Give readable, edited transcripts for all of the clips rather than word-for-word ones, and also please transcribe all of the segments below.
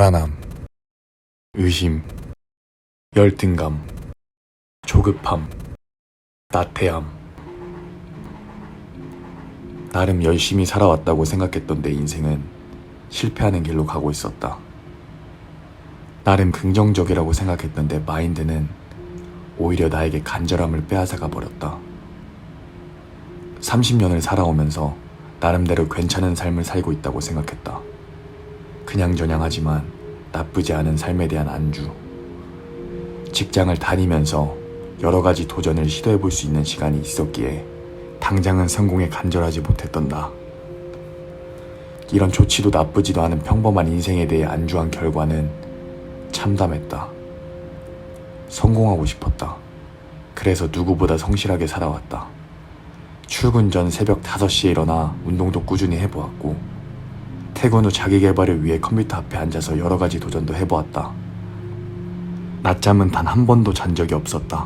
불안함, 의심, 열등감, 조급함, 나태함. 나름 열심히 살아왔다고 생각했던 내 인생은 실패하는 길로 가고 있었다. 나름 긍정적이라고 생각했던 내 마인드는 오히려 나에게 간절함을 빼앗아가 버렸다. 30년을 살아오면서 나름대로 괜찮은 삶을 살고 있다고 생각했다. 그냥저냥하지만 나쁘지 않은 삶에 대한 안주. 직장을 다니면서 여러 가지 도전을 시도해 볼 수 있는 시간이 있었기에 당장은 성공에 간절하지 못했던 나. 이런 좋지도 나쁘지도 않은 평범한 인생에 대해 안주한 결과는 참담했다. 성공하고 싶었다. 그래서 누구보다 성실하게 살아왔다. 출근 전 새벽 5시에 일어나 운동도 꾸준히 해보았고, 퇴근 후 자기개발을 위해 컴퓨터 앞에 앉아서 여러 가지 도전도 해보았다. 낮잠은 단 한 번도 잔 적이 없었다.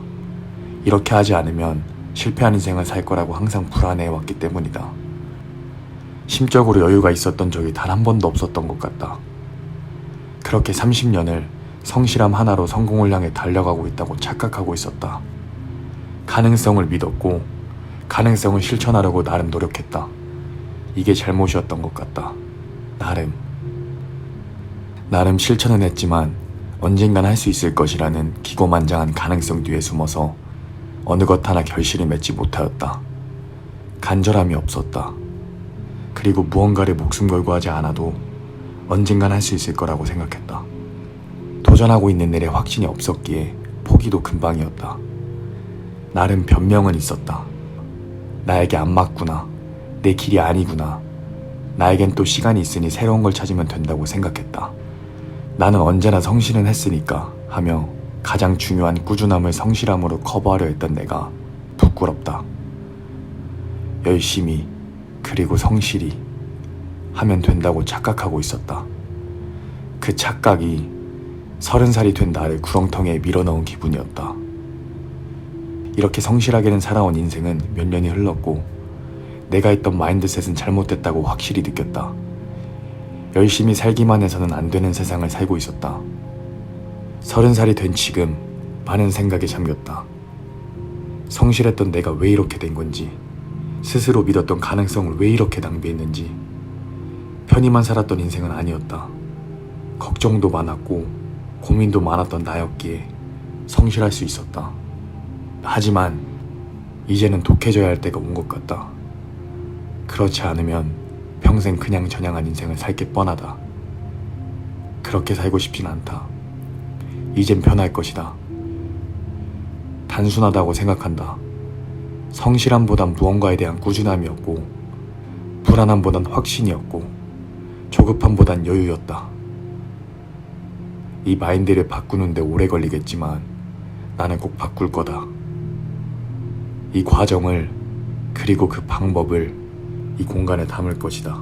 이렇게 하지 않으면 실패한 인생을 살 거라고 항상 불안해왔기 때문이다. 심적으로 여유가 있었던 적이 단 한 번도 없었던 것 같다. 그렇게 30년을 성실함 하나로 성공을 향해 달려가고 있다고 착각하고 있었다. 가능성을 믿었고 가능성을 실천하려고 나름 노력했다. 이게 잘못이었던 것 같다. 나름 실천은 했지만 언젠간 할 수 있을 것이라는 기고만장한 가능성 뒤에 숨어서 어느 것 하나 결실을 맺지 못하였다. 간절함이 없었다. 그리고 무언가를 목숨 걸고 하지 않아도 언젠간 할 수 있을 거라고 생각했다. 도전하고 있는 일에 확신이 없었기에 포기도 금방이었다. 나름 변명은 있었다. 나에게 안 맞구나. 내 길이 아니구나. 나에겐 또 시간이 있으니 새로운 걸 찾으면 된다고 생각했다. 나는 언제나 성실은 했으니까 하며 가장 중요한 꾸준함을 성실함으로 커버하려 했던 내가 부끄럽다. 열심히 그리고 성실히 하면 된다고 착각하고 있었다. 그 착각이 30살이 된 나를 구렁텅이에 밀어넣은 기분이었다. 이렇게 성실하게는 살아온 인생은 몇 년이 흘렀고 내가 했던 마인드셋은 잘못됐다고 확실히 느꼈다. 열심히 살기만 해서는 안 되는 세상을 살고 있었다. 30살이 된 지금 많은 생각에 잠겼다. 성실했던 내가 왜 이렇게 된 건지, 스스로 믿었던 가능성을 왜 이렇게 낭비했는지. 편히만 살았던 인생은 아니었다. 걱정도 많았고 고민도 많았던 나였기에 성실할 수 있었다. 하지만 이제는 독해져야 할 때가 온 것 같다. 그렇지 않으면 평생 그냥저냥한 인생을 살 게 뻔하다. 그렇게 살고 싶진 않다. 이젠 변할 것이다. 단순하다고 생각한다. 성실함보단 무언가에 대한 꾸준함이었고, 불안함보단 확신이었고, 조급함보단 여유였다. 이 마인드를 바꾸는데 오래 걸리겠지만 나는 꼭 바꿀 거다. 이 과정을 그리고 그 방법을 이 공간에 담을 것이다.